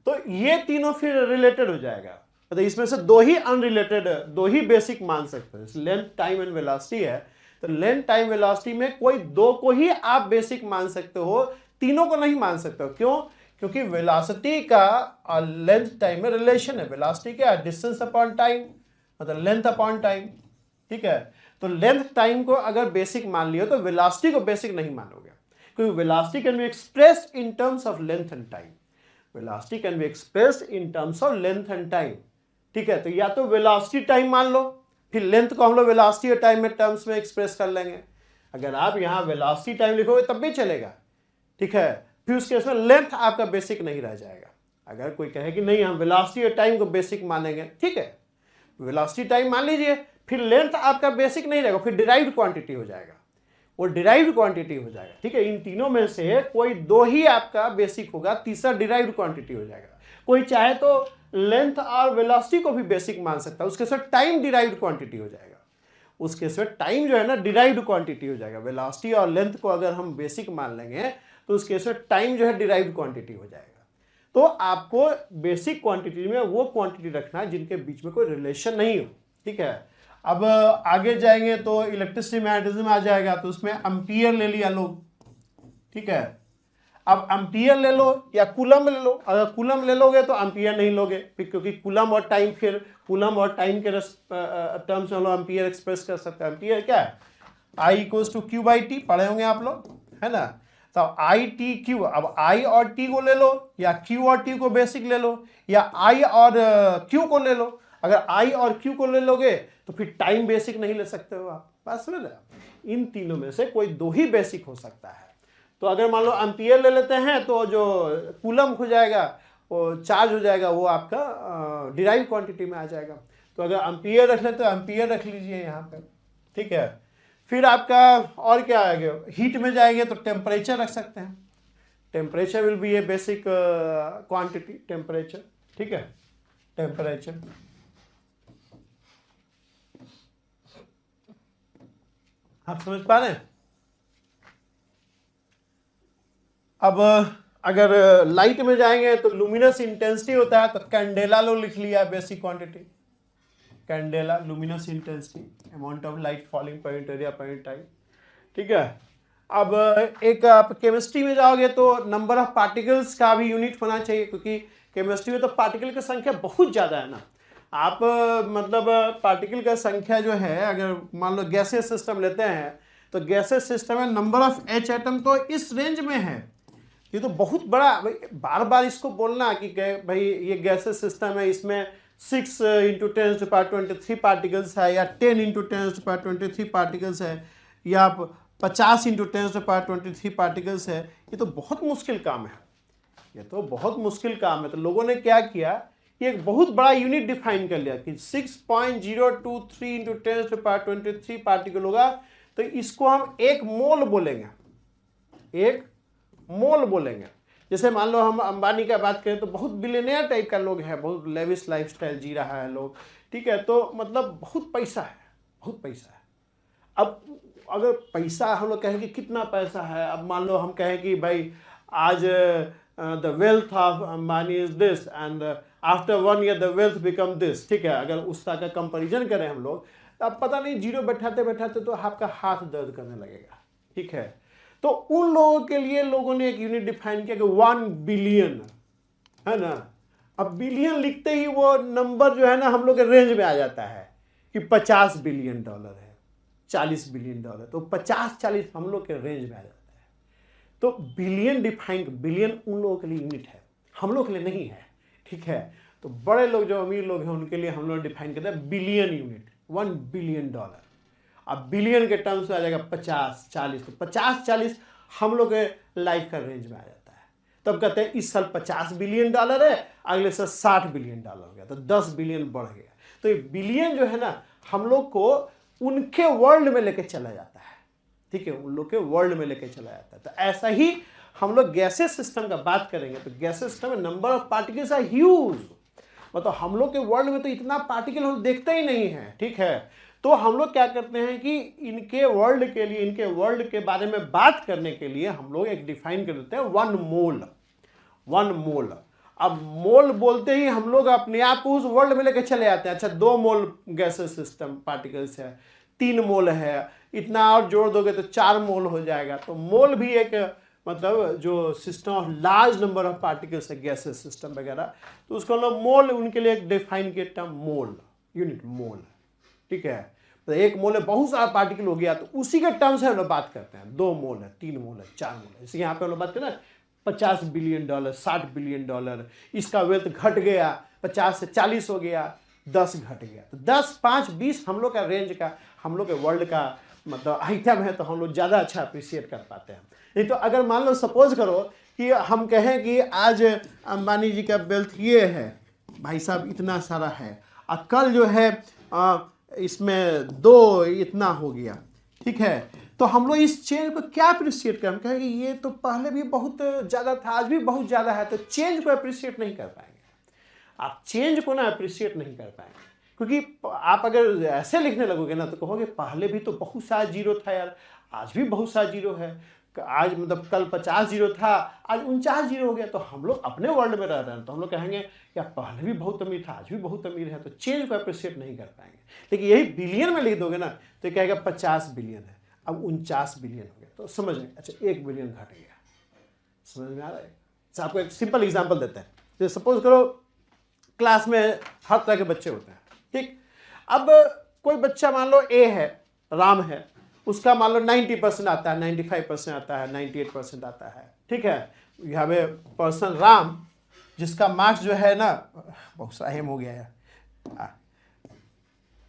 तो ये तीनों फिर रिलेटेड हो जाएगा। तो इसमें से दो ही अनरिलेटेड, दो ही बेसिक मान सकते हैं। लेंथ टाइम एंड वेलोसिटी है, तो लेंथ टाइम वेलोसिटी में कोई दो को ही आप बेसिक मान सकते हो, तीनों को नहीं मान सकते हो। क्यों? क्योंकि वेलोसिटी का और लेंथ टाइम में रिलेशन है। वेलोसिटी क्या है? डिस्टेंस अपॉन टाइम, मतलब लेंथ अपॉन टाइम, ठीक है। तो लेंथ टाइम को अगर बेसिक मान लियो तो वेलोसिटी को बेसिक नहीं मानोगे, क्योंकि velocity can be expressed in terms of length and time. Velocity can be expressed in terms of length and time, ठीक है। तो या तो वेलोसिटी टाइम मान लो, फिर लेंथ को हम लोग वेलोसिटी और टाइम में टर्म्स में एक्सप्रेस कर लेंगे। अगर आप यहाँ वेलोसिटी टाइम लिखोगे तब भी चलेगा, ठीक है। फिर उसके इसमें लेंथ आपका बेसिक नहीं रह जाएगा। अगर कोई कहे कि नहीं हम वेलोसिटी और टाइम को बेसिक मानेंगे, ठीक है, वेलोसिटी टाइम मान लीजिए, फिर लेंथ आपका बेसिक नहीं रहेगा, फिर डिराइव्ड क्वांटिटी हो जाएगा, वो डिराइव्ड क्वांटिटी हो जाएगा, ठीक है। इन तीनों में से कोई दो ही आपका बेसिक होगा, तीसरा डिराइव्ड क्वांटिटी हो जाएगा। कोई चाहे तो लेंथ और वेलोसिटी को भी बेसिक मान सकता है, उसके साथ टाइम डिराइव्ड क्वांटिटी हो जाएगा, उसके साथ टाइम जो है ना डिराइव्ड क्वांटिटी हो जाएगा। वेलोसिटी और लेंथ को अगर हम बेसिक मान लेंगे तो उसके साथ टाइम जो है डिराइव्ड क्वांटिटी हो जाएगा। तो आपको बेसिक क्वांटिटी में वो क्वांटिटी रखना है जिनके बीच में कोई रिलेशन नहीं हो, ठीक है। अब आगे जाएंगे तो इलेक्ट्रिसिटी मैग्नेटिज्म आ जाएगा, तो उसमें एम्पियर ले लिया लोग, ठीक है। अब एम्पियर ले लो या कूलम ले लो। अगर कूलम ले लोगे तो एम्पियर नहीं लोगे, क्योंकि कूलम और टाइम, फिर कूलम और टाइम के टर्म्स में हम लोग एम्पियर एक्सप्रेस कर सकते हैं। एम्पियर क्या है? I equals to q by t, पढ़े होंगे आप लोग, है ना। तो आई टी क्यू, अब आई और टी को ले लो, या क्यू और टी को बेसिक ले लो, या आई और क्यू को ले लो। अगर आई और क्यू को ले लोगे तो फिर टाइम बेसिक नहीं ले सकते हो आप, बस समझ रहे। इन तीनों में से कोई दो ही बेसिक हो सकता है। तो अगर मान लो एम्पियर ले लेते हैं तो जो कूलम हो जाएगा, वो चार्ज हो जाएगा, वो आपका डिराइव क्वांटिटी में आ जाएगा। तो अगर एम्पियर रख लेते तो एम्पियर रख लीजिए यहाँ पे, ठीक है। फिर आपका और क्या आएगा? हीट में जाएंगे तो टेम्परेचर रख सकते हैं। Temperature will be A basic quantity, temperature, ठीक है, टेम्परेचर। आप समझ पा रहे हैं? अब अगर लाइट में जाएंगे तो लुमिनस इंटेंसिटी होता है, तो कैंडेला लो लिख लिया basic quantity, candela, luminous intensity, amount of light falling per unit area per unit time, ठीक है। अब एक आप केमिस्ट्री में जाओगे तो नंबर ऑफ पार्टिकल्स का भी यूनिट होना चाहिए, क्योंकि केमिस्ट्री में तो पार्टिकल की संख्या बहुत ज़्यादा है ना। आप मतलब पार्टिकल का संख्या जो है, अगर मान लो गैसेस सिस्टम लेते हैं तो गैसेस सिस्टम में नंबर ऑफ एच एटम तो इस रेंज में है। ये तो बहुत बड़ा, बार बार इसको बोलना कि भाई ये गैसेस सिस्टम है, इसमें 6 × 10⁻23 पार्टिकल्स है, या 10 × 10⁻23 पार्टिकल्स है, या 50 × 10⁻23 पार्टिकल्स है। ये तो बहुत मुश्किल काम है, ये तो बहुत मुश्किल काम है। तो लोगों ने क्या किया कि एक बहुत बड़ा यूनिट डिफाइन कर लिया कि 6.023 × 10⁻23 पार्टिकल होगा, तो इसको हम एक मोल बोलेंगे, एक मोल बोलेंगे। जैसे मान लो हम अंबानी का बात करें तो बहुत बिलियनियर टाइप का लोग है, बहुत लेविश लाइफस्टाइल जी रहा है लोग, ठीक है। तो मतलब बहुत पैसा है, बहुत पैसा है। अब अगर पैसा हम लोग कहें कि कितना पैसा है, अब मान लो हम कहें कि भाई आज the wealth of Ambani is this and after 1 year the wealth become this, ठीक है। अगर उस तरह का कंपेरिजन करें हम लोग, तो अब पता नहीं जीरो बैठाते बैठाते तो आपका हाथ दर्द करने लगेगा, ठीक है। तो उन लोगों के लिए लोगों ने एक यूनिट डिफाइन किया कि 1 बिलियन, है ना। अब बिलियन लिखते ही वो नंबर जो है ना हम लोग के रेंज में आ जाता है कि 50 बिलियन डॉलर है, 40 बिलियन डॉलर, तो 50-40 हम लोग के रेंज में आ जाता है। तो बिलियन डिफाइन, बिलियन उन लोगों के लिए यूनिट है, हम लोग के लिए नहीं है, ठीक है। तो बड़े लोग जो अमीर लोग हैं उनके लिए हम लोग डिफाइन करते हैं बिलियन यूनिट, 1 बिलियन डॉलर। अब बिलियन के टर्म्स में आ जाएगा 50-40, तो 50-40 हम लोग के लाइफ का रेंज में आ जाता है। तब कहते हैं इस साल 50 बिलियन डॉलर है, अगले साल 60 बिलियन डॉलर हो गया, तो 10 बिलियन बढ़ गया। तो ये बिलियन जो है ना हम लोग को उनके वर्ल्ड में लेके चला जाता है, ठीक है, उन लोग के वर्ल्ड में लेके चला जाता है। तो ऐसा ही हम लोग गैसेस सिस्टम का बात करेंगे तो गैसेस सिस्टम में number of particles are huge, मतलब हम लोग के वर्ल्ड में तो इतना पार्टिकल हम देखते ही नहीं है, ठीक है। तो हम लोग क्या करते हैं कि इनके वर्ल्ड के लिए, इनके वर्ल्ड के बारे में बात करने के लिए हम लोग एक डिफाइन कर देते हैं 1 मोल, 1 मोल। अब मोल बोलते ही हम लोग अपने आप को उस वर्ल्ड में लेके चले जाते हैं। अच्छा 2 मोल गैसेस सिस्टम पार्टिकल्स है, 3 मोल है, इतना और जोड़ दोगे तो 4 मोल हो जाएगा। तो मोल भी एक मतलब जो system of large number of particles है गैसेस सिस्टम वगैरह, तो उसको हम लोग मोल, उनके लिए एक डिफाइन किया टर्म मोल, यूनिट मोल, ठीक है। तो 1 मोल है, बहुत सारा पार्टिकल हो गया, तो उसी के टर्म से हम लोग बात करते हैं। 2 मोल है, 3 मोल है, 4 मोल है। इसलिए यहाँ पे हम लोग बात करें 50 बिलियन डॉलर, 60 बिलियन डॉलर, इसका वेल्थ घट गया, 50 से 40 हो गया, 10 घट गया। तो 10, 5, 20 हम लोग का रेंज का, हम लोग के वर्ल्ड का मतलब आइटम है, तो हम लोग ज़्यादा अच्छा अप्रिशिएट कर पाते हैं। नहीं तो अगर मान लो सपोज करो कि हम कहें कि आज अंबानी जी का वेल्थ ये है, भाई साहब इतना सारा है, और कल जो है इसमें 2 इतना हो गया, ठीक है। तो हम लोग इस चेंज को क्या अप्रिशिएट करें? हम कहें कि ये तो पहले भी बहुत ज़्यादा था, आज भी बहुत ज़्यादा है, तो चेंज को अप्रिशिएट नहीं कर पाएंगे। आप चेंज को ना अप्रिशिएट नहीं कर पाएंगे, क्योंकि आप अगर ऐसे लिखने लगोगे ना तो कहोगे पहले भी तो बहुत सारा जीरो था यार, आज भी बहुत सारा जीरो है, आज मतलब कल 50 जीरो था, आज 49 जीरो हो गया। तो हम लोग अपने वर्ल्ड में रह रहे हैं, तो हम लोग कहेंगे यार पहले भी बहुत अमीर था, आज भी बहुत अमीर है, तो चेंज को अप्रिशिएट नहीं कर पाएंगे। लेकिन यही बिलियन में लिख दोगे ना तो ये कहेगा 50 बिलियन है, अब 49 बिलियन हो गया, तो समझ में अच्छा 1 बिलियन घट गया। समझ में आ रहा है? तो आपको एक सिंपल एग्जांपल देते हैं। तो सपोज करो क्लास में हर तरह के बच्चे होते हैं, ठीक। अब कोई बच्चा मान लो ए है, राम है, उसका मान लो 90% आता है, 95% आता है, 98% आता है, ठीक है। यहाँ पे पर्सन राम जिसका मार्क्स जो है ना बहुत सा अहम हो गया है,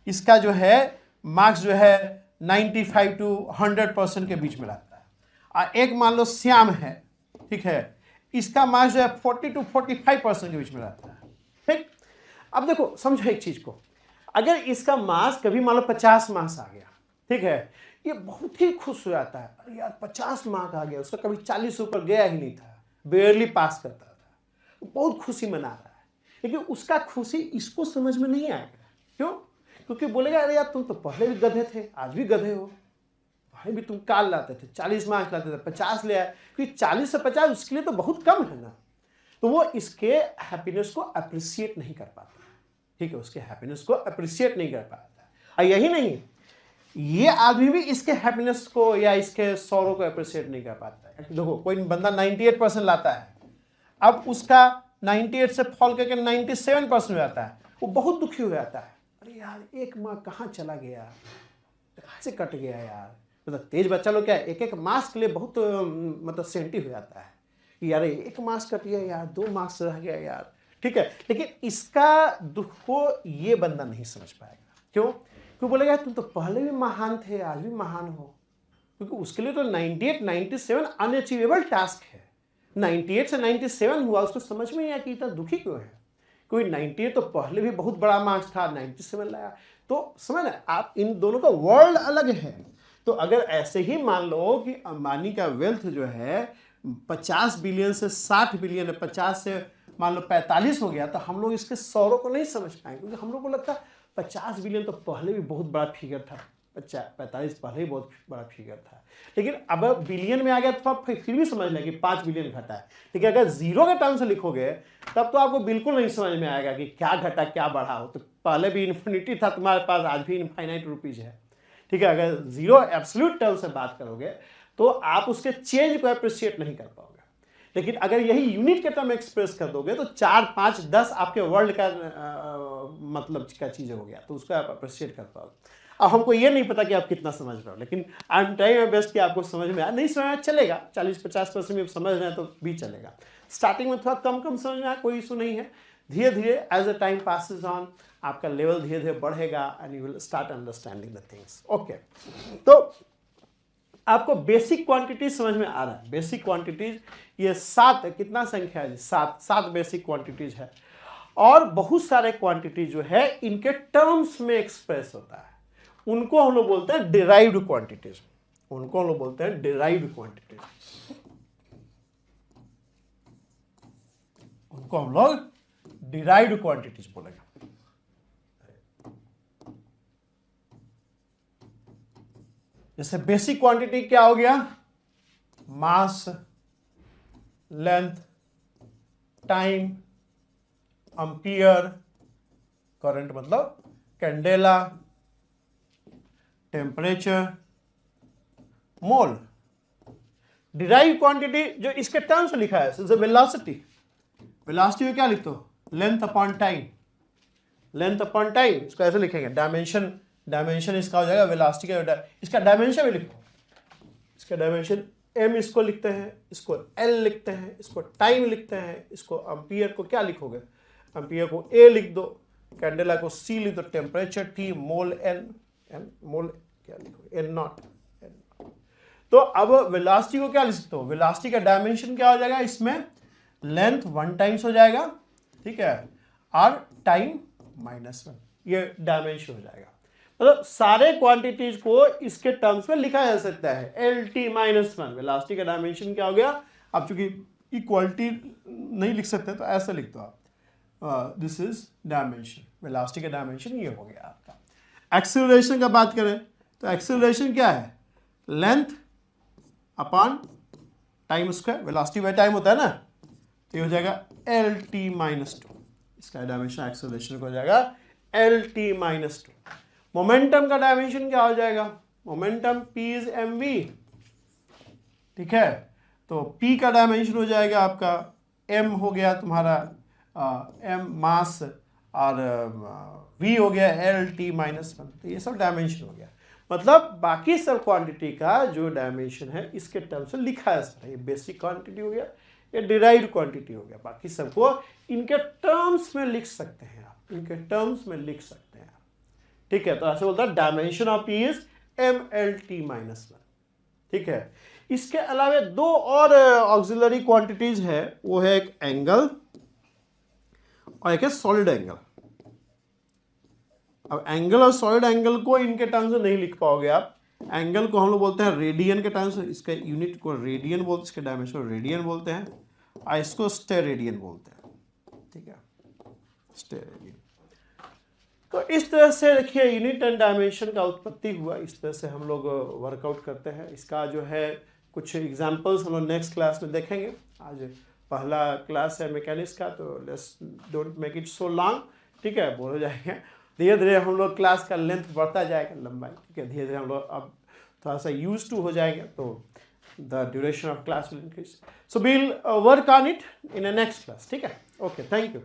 इसका जो है मार्क्स जो है 95 to 100% के बीच में रहता है। और एक मान लो श्याम है, ठीक है, इसका मार्क्स जो है 40 to 45% के बीच में रहता है, ठीक। अब देखो समझो एक चीज को, अगर इसका मार्क्स कभी मान लो 50 मार्क्स आ गया, ठीक है, ये बहुत ही खुश हो जाता है, अरे यार 50 मार्क आ गया, उसका कभी 40 से ऊपर गया ही नहीं था, बेयरली पास करता था, बहुत खुशी मना रहा है। लेकिन उसका खुशी इसको समझ में नहीं आएगा, क्यों? क्योंकि बोलेगा अरे यार तुम तो पहले भी गधे थे, आज भी गधे हो, पहले भी तुम काल लाते थे, 40 मार्क्स लाते थे, 50 ले आए, क्योंकि 40 से 50 उसके लिए तो बहुत कम है ना। तो वो इसके हैप्पीनेस को अप्रिशिएट नहीं कर पाता, ठीक है, उसके हैप्पीनेस को अप्रिशिएट नहीं कर पाता। और यही नहीं, ये आदमी भी इसके हैप्पीनेस को या इसके सौरों को अप्रिशिएट नहीं कर पाता है। देखो कोई बंदा 98% लाता है, अब उसका 98 से फॉल करके 97% हो जाता है, वो बहुत दुखी हो जाता है, अरे यार 1 मार्क कहाँ चला गया, कहाँ से कट गया यार। मतलब तेज बच्चा लोग क्या एक एक मार्क्स के लिए बहुत मतलब सेंटिव हो जाता है कि यार 1 मार्क्स कट गया यार, 2 मार्क्स रह गया यार, ठीक है। लेकिन इसका दुख को ये बंदा नहीं समझ पाएगा, क्यों? क्यों बोलेगा तुम तो पहले भी महान थे, आज भी महान हो, क्योंकि उसके लिए तो 98, 97 अनअचीवेबल टास्क है। 98 से 97 हुआ, उसको समझ में नहीं आया कि इतना दुखी क्यों है। कोई 98 तो पहले भी बहुत बड़ा मार्क्स था, 97 लाया, तो समझ ना आप, इन दोनों का वर्ल्ड अलग है। तो अगर ऐसे ही मान लो कि अंबानी का वेल्थ जो है 50 बिलियन से 60 बिलियन है, 50 से मान लो 45 हो गया, तो हम लोग इसके सौरों को नहीं समझ पाएंगे, क्योंकि हम लोग को लगता है 50 बिलियन तो पहले भी बहुत बड़ा फिगर था, 45 पहले ही बहुत बड़ा फिगर था। लेकिन अब बिलियन में आ गया तो आप फिर भी समझ लें कि 5 बिलियन घटा है। लेकिन अगर जीरो के टर्म से लिखोगे तब तो आपको बिल्कुल नहीं समझ में आएगा कि क्या घटा क्या बढ़ा हो। तो पहले भी इन्फिनिटी था तुम्हारे पास, आज भी इनफाइनाइट रुपीज है, ठीक है। अगर जीरो एब्सोल्यूट टर्म से बात करोगे तो आप उसके चेंज को अप्रिशिएट नहीं कर पाओगे। लेकिन अगर यही यूनिट के टर्म में एक्सप्रेस कर दोगे तो 4, 5, 10 आपके वर्ल्ड का मतलब का चीज़ हो गया, तो उसको आप अप्रिशिएट कर पाओगे। अब हमको ये नहीं पता कि आप कितना समझ रहे हो, लेकिन I am trying my best कि आपको समझ में आया। नहीं समझ में चलेगा, 40-50% में समझ रहे हैं तो भी चलेगा। स्टार्टिंग में थोड़ा कम समझ में आया, कोई इशू नहीं है। धीरे धीरे as a time passes on आपका लेवल धीरे धीरे बढ़ेगा and you will start understanding the things. Okay, तो आपको बेसिक क्वांटिटीज समझ में आ रहा है। बेसिक क्वांटिटीज ये 7 कितना संख्या है, 7 बेसिक क्वांटिटीज है, और बहुत सारे क्वांटिटी जो है इनके टर्म्स में एक्सप्रेस होता है, उनको हम लोग बोलते हैं डिराइव्ड क्वांटिटीज। उनको हम लोग बोलते हैं डिराइव्ड क्वांटिटीज। उनको हम लोग डिराइव्ड क्वांटिटीज बोलेंगे। जैसे बेसिक क्वांटिटी क्या हो गया, मास, लेंथ, टाइम, एम्पियर, करंट मतलब कैंडेला, टेम्परेचर, मोल। डिराइव क्वांटिटी जो इसके टर्म्स में लिखा है, जैसे वेलोसिटी, वेलोसिटी में क्या लिखते हो, length upon time. Length upon time इसको ऐसे लिखेंगे, डायमेंशन, डायमेंशन इसका हो जाएगा वेलोसिटी का, इसका डायमेंशन भी लिखो। इसका डायमेंशन m इसको लिखते हैं, इसको l लिखते हैं, इसको टाइम लिखते हैं, इसको एम्पियर को क्या लिखोगे, एम्पियर को a लिख दो, कैंडेला को c लिख दो, टेम्परेचर t, मोल n, मोल क्या लिखोगे, n नॉट। तो अब वेलोसिटी को क्या लिख सकते हो, वेलोसिटी का डायमेंशन क्या हो जाएगा, इसमें लेंथ 1 टाइम्स हो जाएगा, ठीक है, और टाइम -1, ये डायमेंशन हो जाएगा। मतलब सारे क्वांटिटीज को इसके टर्म्स में लिखा जा सकता है। LT-1 वेलोसिटी का डायमेंशन क्या हो गया। आप चूंकि इक्वालिटी नहीं लिख सकते तो ऐसा लिख दो आप, दिस इज डायमेंशन, वेलोसिटी का डायमेंशन ये हो गया आपका। एक्सेलरेशन का बात करें तो एक्सेलरेशन क्या है, length upon time square, velocity by time होता है ना, तो ये हो जाएगा LT-2, इसका डायमेंशन एक्सेलरेशन को हो जाएगा LT-2। मोमेंटम का डायमेंशन क्या हो जाएगा, मोमेंटम P इज mv, ठीक है, तो P का डायमेंशन हो जाएगा आपका m हो गया तुम्हारा m मास, और v हो गया LT-1, तो ये सब डायमेंशन हो गया। मतलब बाकी सब क्वांटिटी का जो डायमेंशन है इसके टर्म से लिखा है सर, ये बेसिक क्वांटिटी हो गया, ये डिराइव्ड क्वांटिटी हो गया। बाकी सबको इनके टर्म्स में लिख सकते हैं आप, इनके टर्म्स में लिख सकते हैं आप, ठीक है। तो ऐसे बोलता है dimension of P is mLT-1, ठीक है। इसके अलावा 2 और ऑक्सिलरी क्वांटिटीज है, वो है एक एंगल और एक है सॉलिड एंगल। अब एंगल और सॉलिड एंगल को इनके टर्म्स में नहीं लिख पाओगे आप। एंगल को हम लोग बोलते हैं रेडियन के टर्म्स में, इसके यूनिट को रेडियन बोलते हैं, इसके डायमेंशन को रेडियन बोलते हैं, और इसको स्टेरेडियन बोलते हैं, ठीक है, स्टेरेडियन। तो इस तरह से देखिए यूनिट एंड डायमेंशन का उत्पत्ति हुआ, इस तरह से हम लोग वर्कआउट करते हैं। इसका जो है कुछ एग्जांपल्स हम लोग नेक्स्ट क्लास में देखेंगे। आज पहला क्लास है मैकेनिक्स का, तो let's don't make it so long, ठीक है, बोल हो जाएगा। धीरे धीरे हम लोग क्लास का लेंथ बढ़ता जाएगा, लंबाई, ठीक है, धीरे धीरे हम लोग अब थोड़ा सा यूज टू हो जाएंगे, तो the duration of class will increase. So we'll work on it in a next class, ठीक है। Okay, thank you.